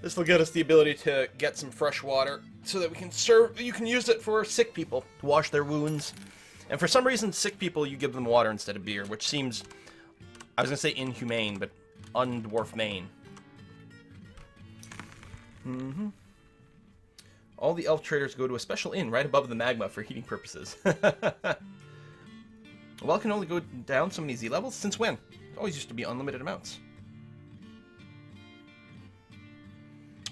This will get us the ability to get some fresh water so that we can serve. You can use it for sick people to wash their wounds. And for some reason, sick people, you give them water instead of beer, which seems, I was going to say inhumane, but undwarf main. All the elf traders go to a special inn right above the magma for heating purposes. Well, it can only go down so many Z levels? Since when? It always used to be unlimited amounts.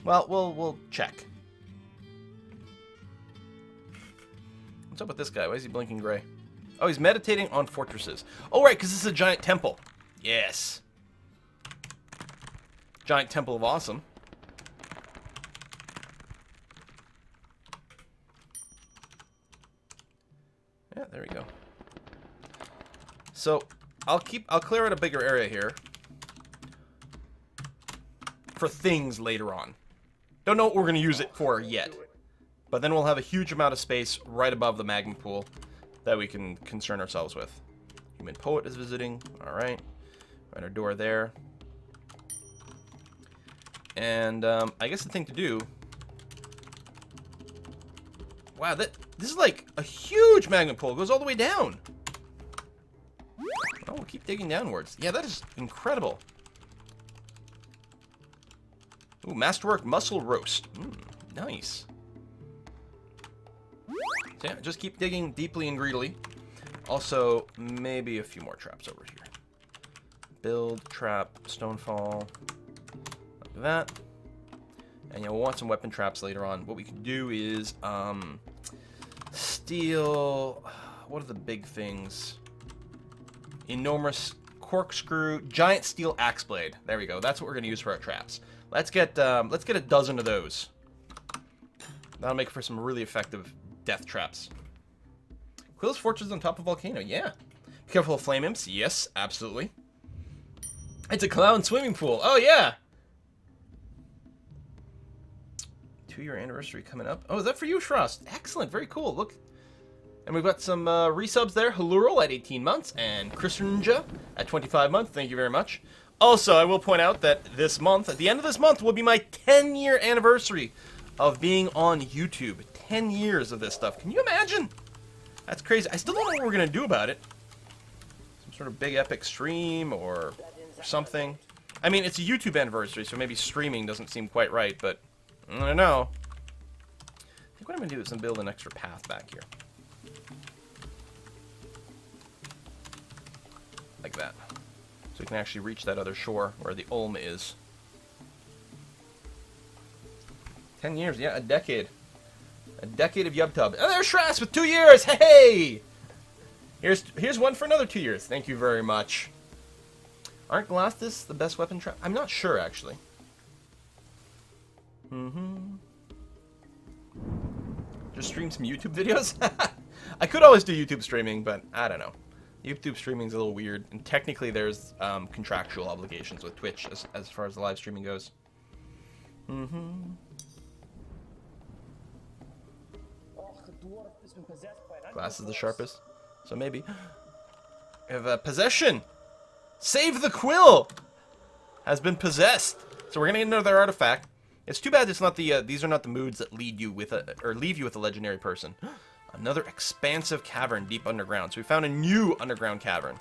Well, we'll check. What's up with this guy? Why is he blinking gray? Oh, he's meditating on fortresses. Oh, right, because this is a giant temple. Yes. Giant temple of awesome. Yeah, there we go. So, I'll clear out a bigger area here for things later on. Don't know what we're going to use it for yet. But then we'll have a huge amount of space right above the magma pool that we can concern ourselves with. Human poet is visiting. Alright. Right, our door there. And I guess the thing to do... Wow, this is like a huge magma pool. It goes all the way down. Oh, we'll keep digging downwards. Yeah, that is incredible. Ooh, masterwork muscle roast. Nice. So yeah, just keep digging deeply and greedily. Also, maybe a few more traps over here. Build, trap, stonefall. Like that. And yeah, we'll want some weapon traps later on. What we can do is, steel... What are the big things? Enormous corkscrew, giant steel axe blade. There we go. That's what we're going to use for our traps. Let's get a dozen of those. That'll make for some really effective death traps. Quill's Fortress on top of volcano. Yeah. Be careful of flame imps. Yes, absolutely. It's a clown swimming pool. Oh yeah. 2-year anniversary coming up. Oh, is that for you, Frost? Excellent. Very cool. Look. And we've got some resubs there. Halural at 18 months and Christianja at 25 months. Thank you very much. Also, I will point out that this month, at the end of this month, will be my 10-year anniversary of being on YouTube. 10 years of this stuff. Can you imagine? That's crazy. I still don't know what we're going to do about it. Some sort of big epic stream or something. I mean, it's a YouTube anniversary, so maybe streaming doesn't seem quite right, but I don't know. I think what I'm going to do is build an extra path back here. Like that. So we can actually reach that other shore where the Ulm is. 10 years, yeah, a decade. A decade of YubTub. Oh, there's Shras with 2 years! Hey! Here's one for another 2 years. Thank you very much. Aren't Glastis the best weapon trap? I'm not sure, actually. Just stream some YouTube videos? I could always do YouTube streaming, but I don't know. YouTube streaming's a little weird, and technically there's contractual obligations with Twitch as far as the live streaming goes. Glass is the sharpest, so maybe. We have possession. Save the Quill has been possessed, so we're gonna get another artifact. It's too bad it's not the these are not the moods that lead you with or leave you with a legendary person. Another expansive cavern deep underground. So we found a new underground cavern.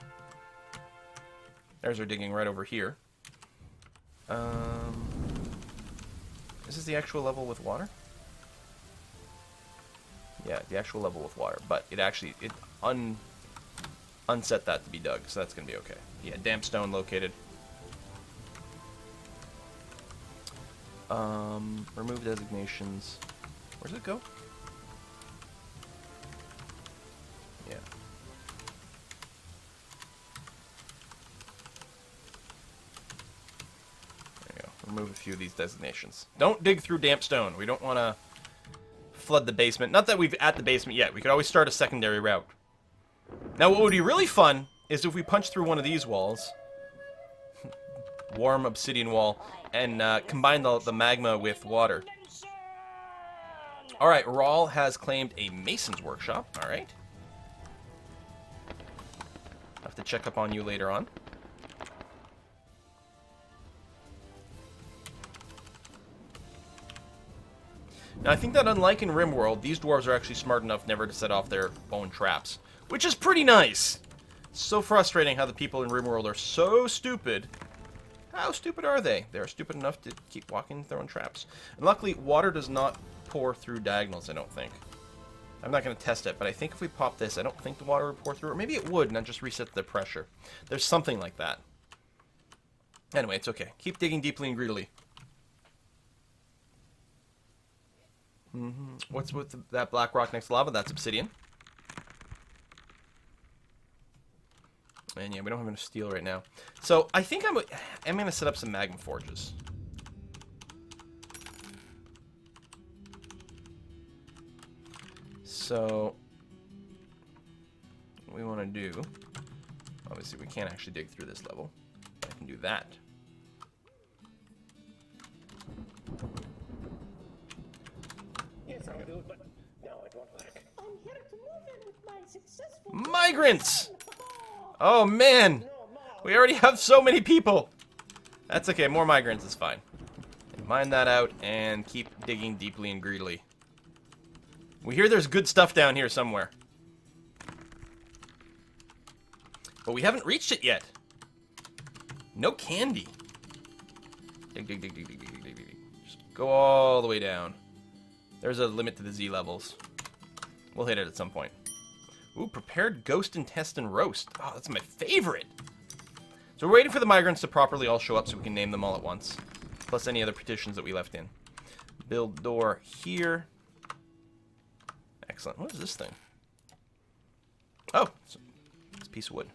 There's our digging right over here. Is this the actual level with water? Yeah, the actual level with water. But it actually, unset that to be dug. So that's going to be okay. Yeah, damp stone located. Remove designations. Where does it go? Yeah. There you go. Remove a few of these designations. Don't dig through damp stone. We don't want to flood the basement. Not that we've at the basement yet. We could always start a secondary route. Now, what would be really fun is if we punch through one of these walls, warm obsidian wall, and combine the magma with water. Alright, Rawl has claimed a mason's workshop. Alright. I'll have to check up on you later on. Now, I think that unlike in RimWorld, these dwarves are actually smart enough never to set off their own traps, which is pretty nice. So frustrating how the people in RimWorld are so stupid. How stupid are they? They're stupid enough to keep walking their own traps. And luckily, water does not pour through diagonals, I don't think. I'm not going to test it, but I think if we pop this, I don't think the water would pour through. Or maybe it would, and then just reset the pressure. There's something like that. Anyway, it's okay. Keep digging deeply and greedily. What's with that black rock next to lava? That's obsidian. And yeah, we don't have enough steel right now. So I think I'm going to set up some magma forges. So what we want to do, obviously we can't actually dig through this level. I can do that. Yes, I do, but no, it won't work. I'm here to move in with my successful Migrants! Oh man! We already have so many people! That's okay, more migrants is fine. Mine that out and keep digging deeply and greedily. We hear there's good stuff down here somewhere. But we haven't reached it yet. No candy. Dig, dig, dig, dig, dig, dig, dig, dig. Just go all the way down. There's a limit to the Z levels. We'll hit it at some point. Ooh, prepared ghost intestine roast. Oh, that's my favorite. So we're waiting for the migrants to properly all show up so we can name them all at once. Plus any other petitions that we left in. Build door here. Excellent. What is this thing? Oh, it's a piece of wood.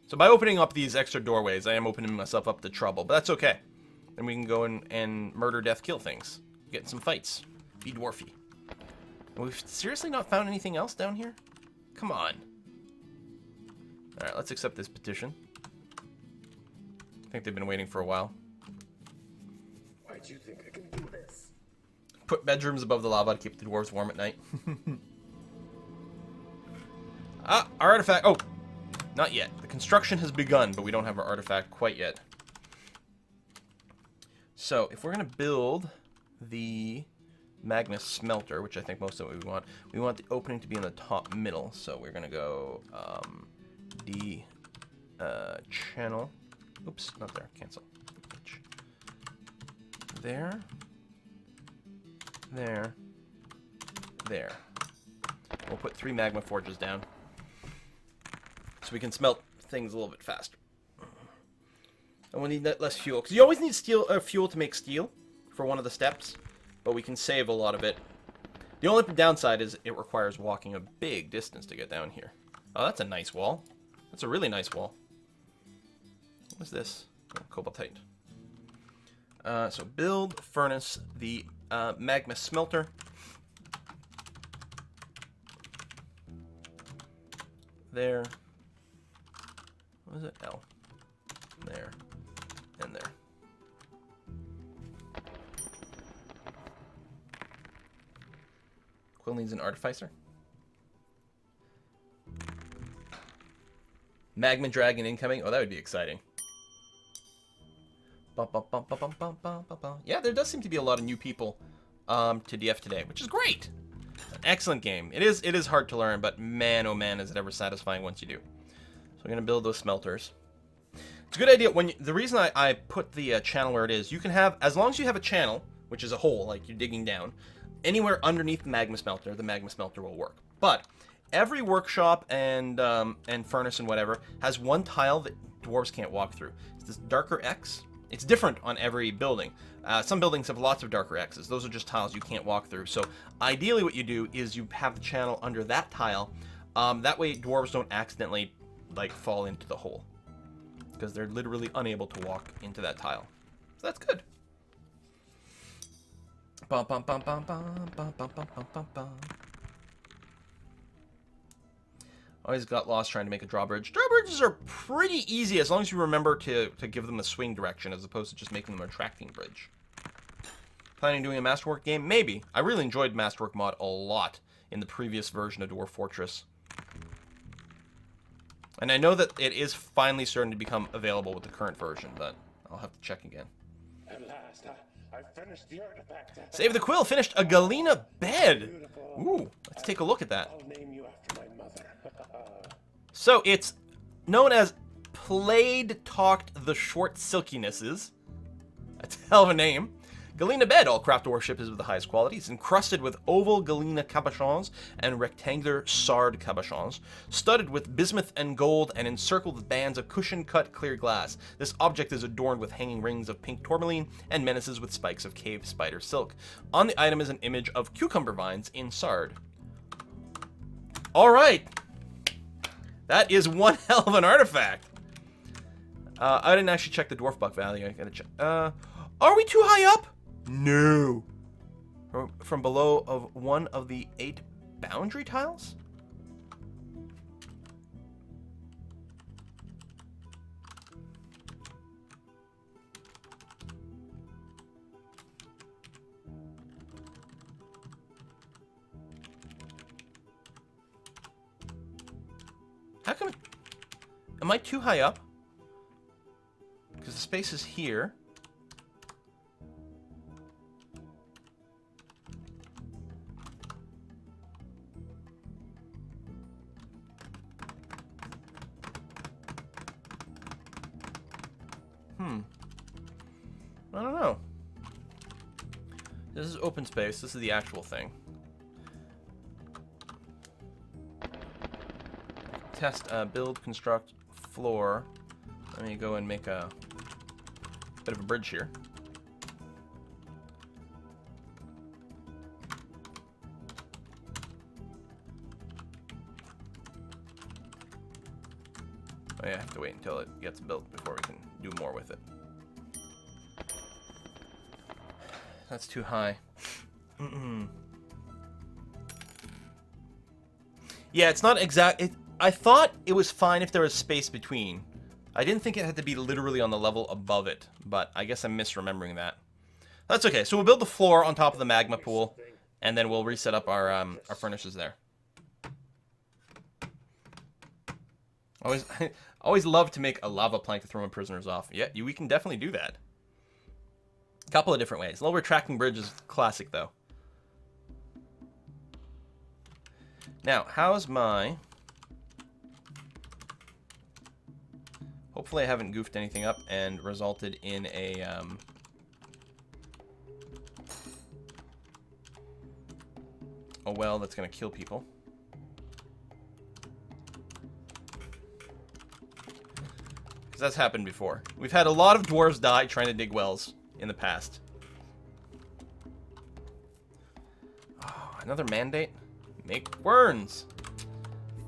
So by opening up these extra doorways, I am opening myself up to trouble, but that's okay. Then we can go in and murder, death, kill things. Get in some fights. Be dwarfy. And we've seriously not found anything else down here? Come on. Alright, let's accept this petition. I think they've been waiting for a while. Why do you think I can do this? Put bedrooms above the lava to keep the dwarves warm at night. Ah, our artifact. Oh, not yet. The construction has begun, but we don't have our artifact quite yet. So, if we're going to build the magma smelter, which I think most of what we want the opening to be in the top middle. So we're going to go D channel. Oops, not there. Cancel. H. There. There. There. We'll put 3 magma forges down. So we can smelt things a little bit faster. And we'll need less fuel. Because you always need fuel to make steel for one of the steps. But we can save a lot of it. The only downside is it requires walking a big distance to get down here. Oh, that's a nice wall. That's a really nice wall. What's this? Oh, cobaltite. So build, furnace, the magma smelter. There. What is it? L. There. And there. Quill needs an artificer. Magma dragon incoming. Oh, that would be exciting. Yeah, there does seem to be a lot of new people to DF today, which is great. An excellent game. It is hard to learn, but man, oh man, is it ever satisfying once you do. So we're gonna build those smelters. It's a good idea. The reason I put the channel where it is, you can have, as long as you have a channel, which is a hole, like you're digging down, anywhere underneath the magma smelter will work. But every workshop and furnace and whatever has one tile that dwarves can't walk through. It's this darker X. It's different on every building. Some buildings have lots of darker X's. Those are just tiles you can't walk through. So ideally what you do is you have the channel under that tile. That way dwarves don't accidentally like fall into the hole. Because they're literally unable to walk into that tile. So that's good. Bum, bum, bum, bum, bum, bum, bum, bum, bum, bum. Always got lost trying to make a drawbridge. Drawbridges are pretty easy as long as you remember to give them a swing direction as opposed to just making them a tracking bridge. Planning on doing a Masterwork game? Maybe. I really enjoyed Masterwork mod a lot in the previous version of Dwarf Fortress. And I know that it is finally starting to become available with the current version, but I'll have to check again. At last, I finished the artifact. Save the Quill finished a Galena bed. Beautiful. Ooh, let's take a look at that. I'll name you after my mother. So it's known as Played Talked the Short Silkinesses. That's a hell of a name. Galena bed, all craft worship is of the highest quality. It's encrusted with oval Galena cabochons and rectangular sard cabochons, studded with bismuth and gold and encircled with bands of cushion-cut clear glass. This object is adorned with hanging rings of pink tourmaline and menaces with spikes of cave spider silk. On the item is an image of cucumber vines in sard. All right. That is one hell of an artifact. I didn't actually check the dwarf buck value. I gotta check. Are we too high up? No. From below of one of the 8 boundary tiles? How come... Am I too high up? Because the space is here. I don't know. This is open space. This is the actual thing. Test, build, construct, floor. Let me go and make a bit of a bridge here. Oh yeah, I have to wait until it gets built before we can do more with it. That's too high. Yeah, it's not exact. I thought it was fine if there was space between. I didn't think it had to be literally on the level above it, but I guess I'm misremembering that. That's okay. So we'll build the floor on top of the magma pool, and then we'll reset up our furnaces there. Always love to make a lava plank to throw my prisoners off. Yeah, we can definitely do that. A couple of different ways. Low retracting bridge is classic, though. Now, how's my... Hopefully I haven't goofed anything up and resulted in a... a well that's going to kill people. Because that's happened before. We've had a lot of dwarves die trying to dig wells in the past. Oh, another mandate? Make querns.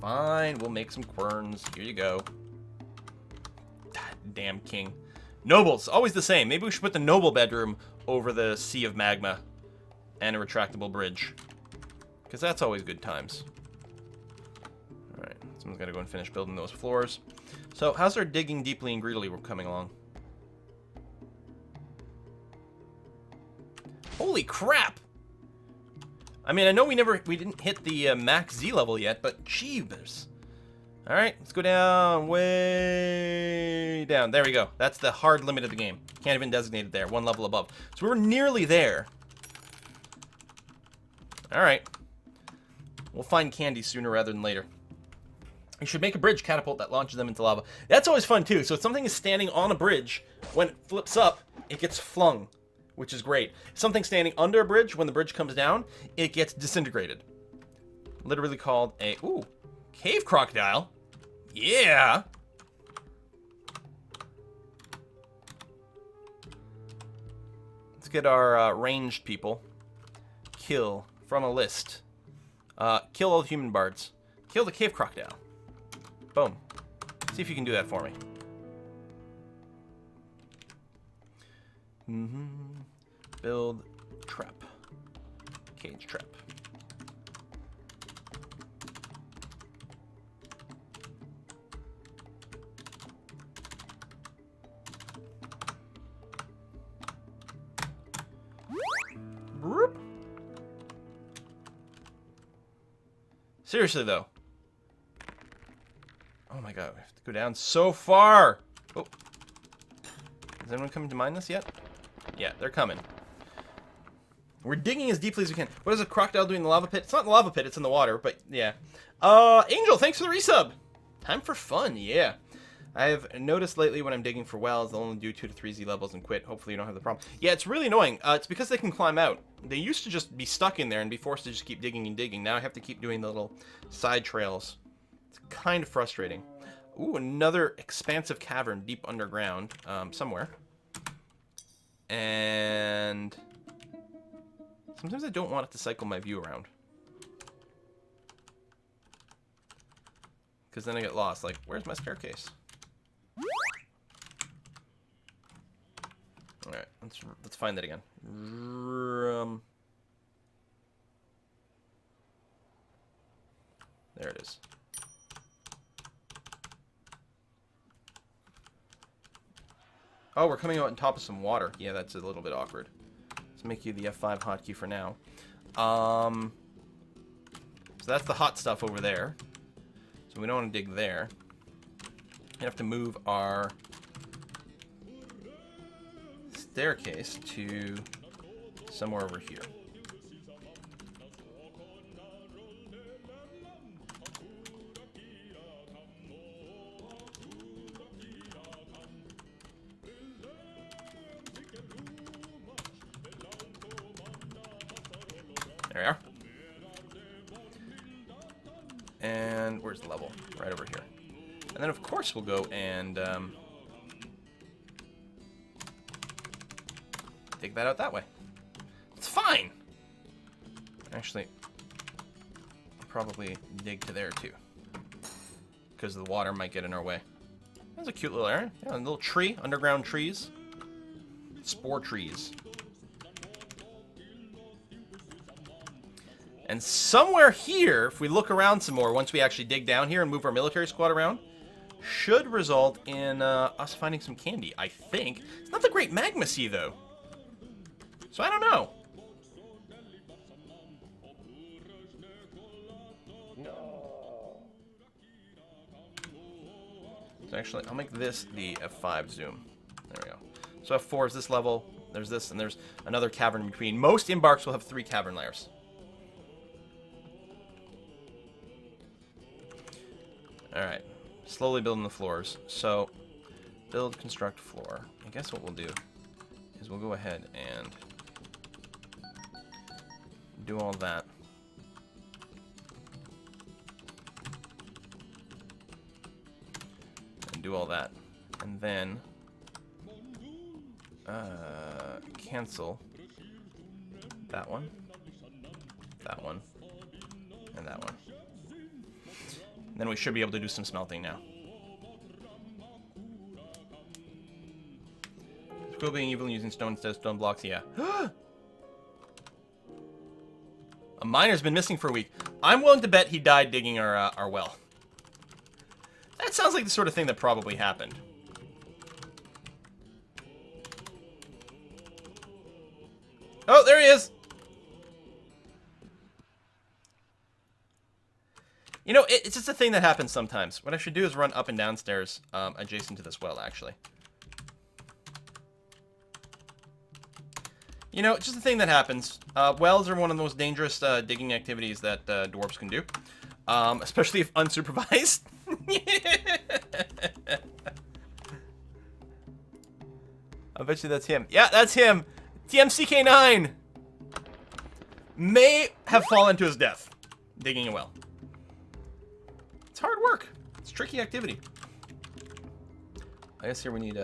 Fine, we'll make some querns. Here you go. God, damn king. Nobles, always the same. Maybe we should put the noble bedroom over the sea of magma and a retractable bridge. Because that's always good times. Alright, someone's got to go and finish building those floors. So, how's our digging deeply and greedily coming along? Holy crap! I mean, I know we didn't hit the max Z level yet, but jeebus. Alright, let's go down, way down. There we go. That's the hard limit of the game. Can't even designate it there, one level above. So we're nearly there. Alright. We'll find candy sooner rather than later. We should make a bridge catapult that launches them into lava. That's always fun, too. So if something is standing on a bridge, when it flips up, it gets flung, which is great. If something's standing under a bridge, when the bridge comes down, it gets disintegrated. Literally called a... Ooh, cave crocodile. Yeah! Let's get our ranged people. Kill from a list. Kill all the human bards. Kill the cave crocodile. Boom. See if you can do that for me. Build trap. Cage trap. Broop. Seriously, though. Oh my god, we have to go down so far! Oh. Is anyone coming to mine this yet? Yeah, they're coming. We're digging as deeply as we can. What is a crocodile doing in the lava pit? It's not in the lava pit, it's in the water, but yeah. Angel, thanks for the resub. Time for fun, yeah. I have noticed lately when I'm digging for wells, they'll only do 2 to 3 Z levels and quit. Hopefully you don't have the problem. Yeah, it's really annoying. It's because they can climb out. They used to just be stuck in there and be forced to just keep digging and digging. Now I have to keep doing the little side trails. It's kind of frustrating. Ooh, another expansive cavern deep underground, somewhere. And sometimes I don't want it to cycle my view around. Because then I get lost. Like, where's my staircase? Alright, let's find that again. There it is. Oh, we're coming out on top of some water. Yeah, that's a little bit awkward. Let's make you the F5 hotkey for now. So that's the hot stuff over there. So we don't want to dig there. We have to move our staircase to somewhere over here. There we are. And where's the level? Right over here. And then, of course, we'll go and dig that out that way. It's fine! Actually, I'll probably dig to there, too. Because the water might get in our way. That's a cute little area. Yeah, a little tree, underground trees. Spore trees. And somewhere here, if we look around some more, once we actually dig down here and move our military squad around, should result in us finding some candy, I think. It's not the Great Magma Sea, though. So I don't know. No. So actually, I'll make this the F5 zoom. There we go. So F4 is this level. There's this, and there's another cavern in between. Most embarks will have 3 cavern layers. Alright, slowly building the floors. So, build, construct, floor. I guess what we'll do is we'll go ahead and do all that. And do all that. And then cancel that one, and that one. Then we should be able to do some smelting now. Cool being evil and using stone instead of stone blocks, yeah. A miner's been missing for a week. I'm willing to bet he died digging our well. That sounds like the sort of thing that probably happened. Oh, there he is! You know, it's just a thing that happens sometimes. What I should do is run up and downstairs adjacent to this well, actually. You know, it's just a thing that happens. Wells are one of the most dangerous digging activities that dwarves can do. Especially if unsupervised. I bet you that's him. Yeah, that's him! TMCK9! May have fallen to his death digging a well. It's hard work. It's tricky activity. I guess here we need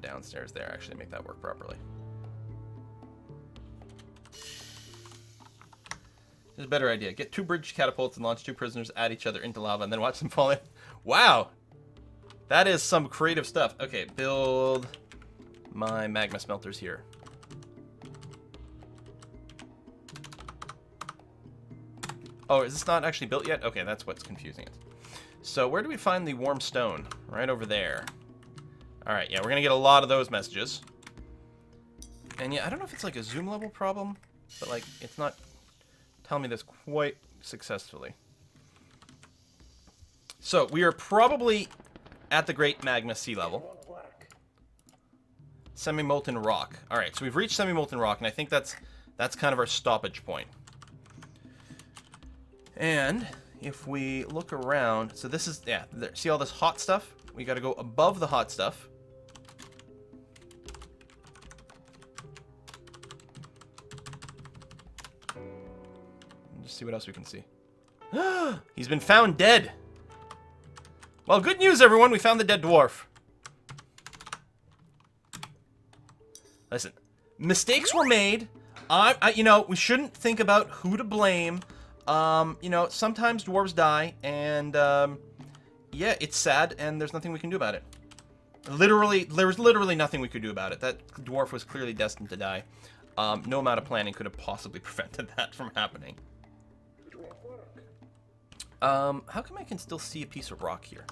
downstairs there, actually make that work properly. Here's a better idea. Get 2 bridge catapults and launch 2 prisoners at each other into lava and then watch them fall in. Wow! That is some creative stuff. Okay, build my magma smelters here. Oh, is this not actually built yet? Okay, that's what's confusing it. So where do we find the warm stone? Right over there. Alright, yeah, we're gonna get a lot of those messages. And yeah, I don't know if it's like a zoom level problem, but like, it's not telling me this quite successfully. So, we are probably at the Great Magma Sea level. Semi-molten rock. Alright, so we've reached semi-molten rock, and I think that's kind of our stoppage point. And if we look around, so this is, yeah, there, see all this hot stuff? We got to go above the hot stuff. Just see what else we can see. He's been found dead. Well, good news, everyone. We found the dead dwarf. Listen, mistakes were made. You know, we shouldn't think about who to blame. You know, sometimes dwarves die, and yeah, it's sad, and there's nothing we can do about it. Literally, there was literally nothing we could do about it. That dwarf was clearly destined to die. No amount of planning could have possibly prevented that from happening. How come I can still see a piece of rock here?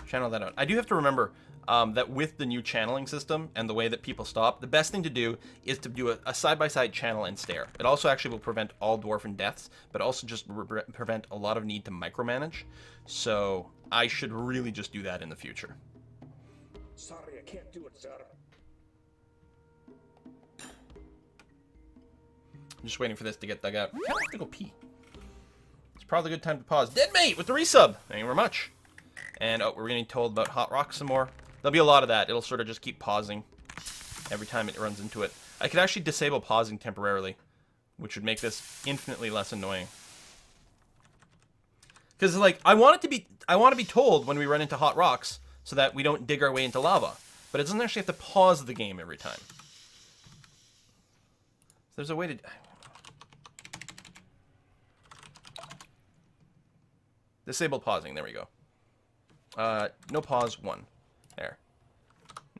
Channel that out. I do have to remember that with the new channeling system and the way that people stop, the best thing to do is to do a side-by-side channel and stare. It also actually will prevent all dwarven deaths, but also just prevent a lot of need to micromanage. So I should really just do that in the future. Sorry, I can't do it, sir. I'm just waiting for this to get dug out. I have to go pee. It's probably a good time to pause. Dead mate with the resub. Thank you very much. And oh, we're getting told about hot rock some more. There'll be a lot of that. It'll sort of just keep pausing every time it runs into it. I could actually disable pausing temporarily, which would make this infinitely less annoying. Because like I want to be told when we run into hot rocks so that we don't dig our way into lava. But it doesn't actually have to pause the game every time. There's a way to disable pausing. There we go. No pause, 1. There.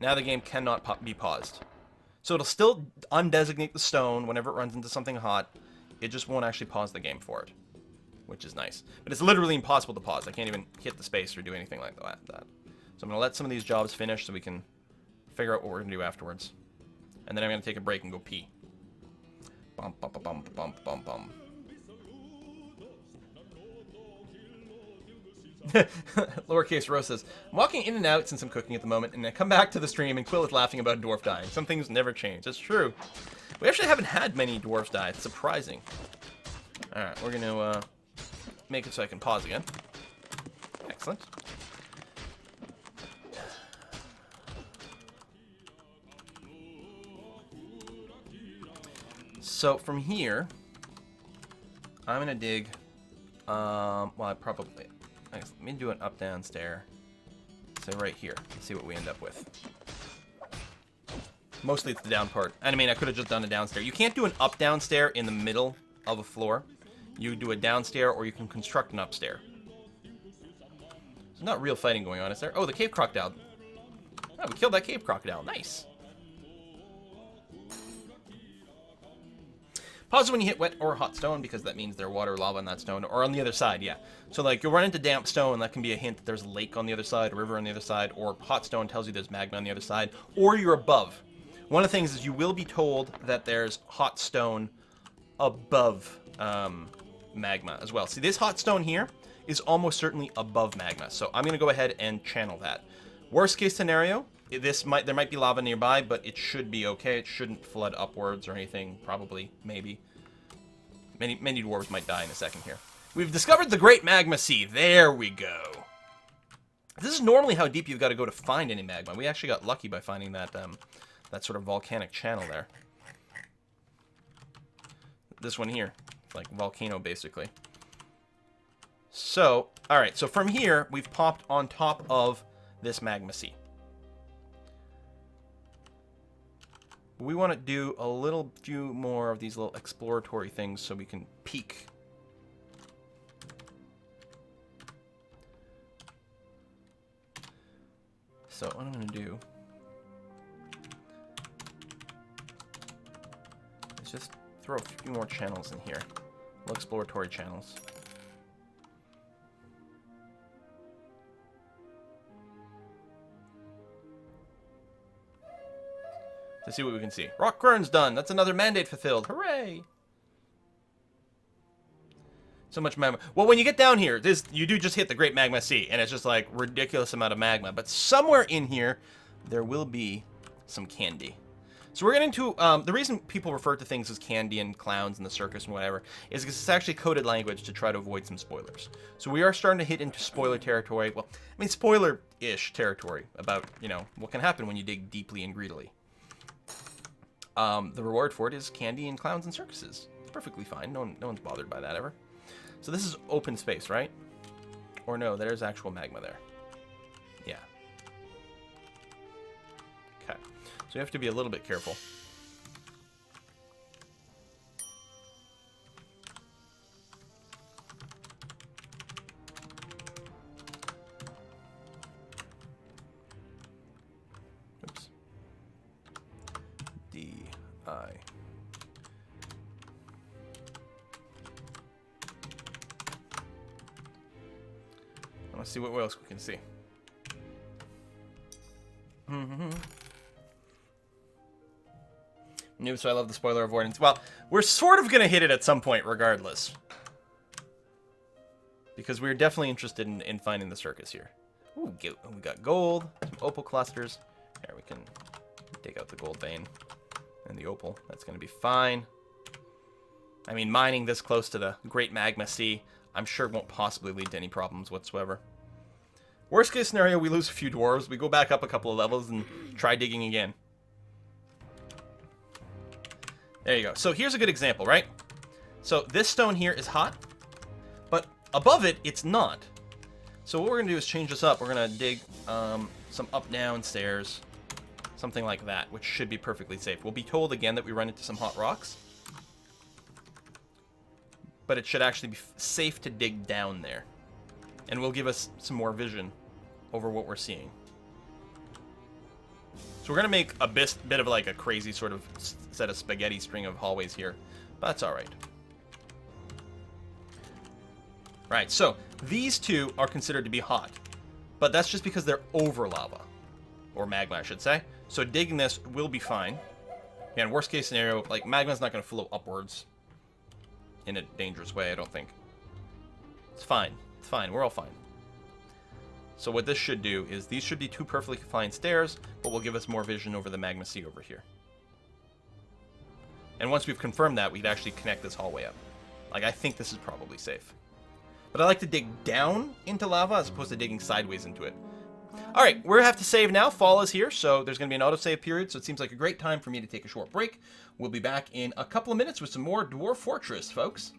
Now the game cannot be paused. So it'll still undesignate the stone whenever it runs into something hot. It just won't actually pause the game for it, which is nice. But it's literally impossible to pause. I can't even hit the space or do anything like that. So I'm going to let some of these jobs finish so we can figure out what we're going to do afterwards. And then I'm going to take a break and go pee. Bum, bum, bum, bum, bum, bum. Lowercase Rose says, I'm walking in and out since I'm cooking at the moment, and I come back to the stream and Quill is laughing about a dwarf dying. Some things never change. It's true. We actually haven't had many dwarfs die. It's surprising. Alright, we're going to make it so I can pause again. Excellent. So from here, I'm going to dig, well, I probably... Let me do an up-down stair. So right here. Let's see what we end up with. Mostly it's the down part. And I mean, I could have just done a down stair. You can't do an up-down stair in the middle of a floor. You do a down stair, or you can construct an upstair. There's not real fighting going on, is there? Oh, the cave crocodile. Oh, we killed that cave crocodile. Nice. Pause when you hit wet or hot stone, because that means there's water or lava on that stone, or on the other side, yeah. So, like, you'll run into damp stone, that can be a hint that there's a lake on the other side, a river on the other side, or hot stone tells you there's magma on the other side, or you're above. One of the things is you will be told that there's hot stone above magma as well. See, this hot stone here is almost certainly above magma, so I'm going to go ahead and channel that. Worst case scenario, there might be lava nearby, but it should be okay. It shouldn't flood upwards or anything. Probably, maybe. Many dwarves might die in a second here. We've discovered the Great Magma Sea. There we go. This is normally how deep you've got to go to find any magma. We actually got lucky by finding that that sort of volcanic channel there. This one here, like volcano basically. So, all right. So from here, we've popped on top of this magma sea. We want to do a few more of these little exploratory things so we can peek. So what I'm going to do is just throw a few more channels in here. Little exploratory channels. To see what we can see. Rock Quern's done. That's another mandate fulfilled. Hooray! So much magma. Well, when you get down here, you do just hit the Great Magma Sea, and it's just like ridiculous amount of magma. But somewhere in here, there will be some candy. So we're getting to, the reason people refer to things as candy and clowns and the circus and whatever is because it's actually coded language to try to avoid some spoilers. So we are starting to hit into spoiler territory. Well, I mean, spoiler-ish territory about, you know, what can happen when you dig deeply and greedily. The reward for it is candy and clowns and circuses. It's perfectly fine. No one's bothered by that ever. So this is open space, right? Or no, there's actual magma there. Yeah. Okay. So you have to be a little bit careful. Oops. D-I. Let's see what else we can see. Noob, so I love the spoiler avoidance. Well, we're sort of going to hit it at some point regardless. Because we're definitely interested in finding the circus here. Ooh, we got gold, some opal clusters. Here, we can dig out the gold vein and the opal. That's going to be fine. I mean, mining this close to the Great Magma Sea, I'm sure won't possibly lead to any problems whatsoever. Worst case scenario, we lose a few dwarves. We go back up a couple of levels and try digging again. There you go. So here's a good example, right? So this stone here is hot, but above it, it's not. So what we're going to do is change this up. We're going to dig some up-down stairs, something like that, which should be perfectly safe. We'll be told again that we run into some hot rocks, but it should actually be safe to dig down there. And will give us some more vision over what we're seeing. So we're going to make a bit of like a crazy sort of set of spaghetti string of hallways here. But that's alright. Right, so these two are considered to be hot. But that's just because they're over lava. Or magma, I should say. So digging this will be fine. Again, worst case scenario, like magma's not going to flow upwards in a dangerous way, I don't think. It's fine. It's fine. We're all fine. So what this should do is these should be two perfectly fine stairs, but will give us more vision over the magma sea over here. And once we've confirmed that, we can actually connect this hallway up. Like, I think this is probably safe. But I like to dig down into lava as opposed to digging sideways into it. Alright, we're going to have to save now. Fall is here, so there's going to be an autosave period, so it seems like a great time for me to take a short break. We'll be back in a couple of minutes with some more Dwarf Fortress, folks.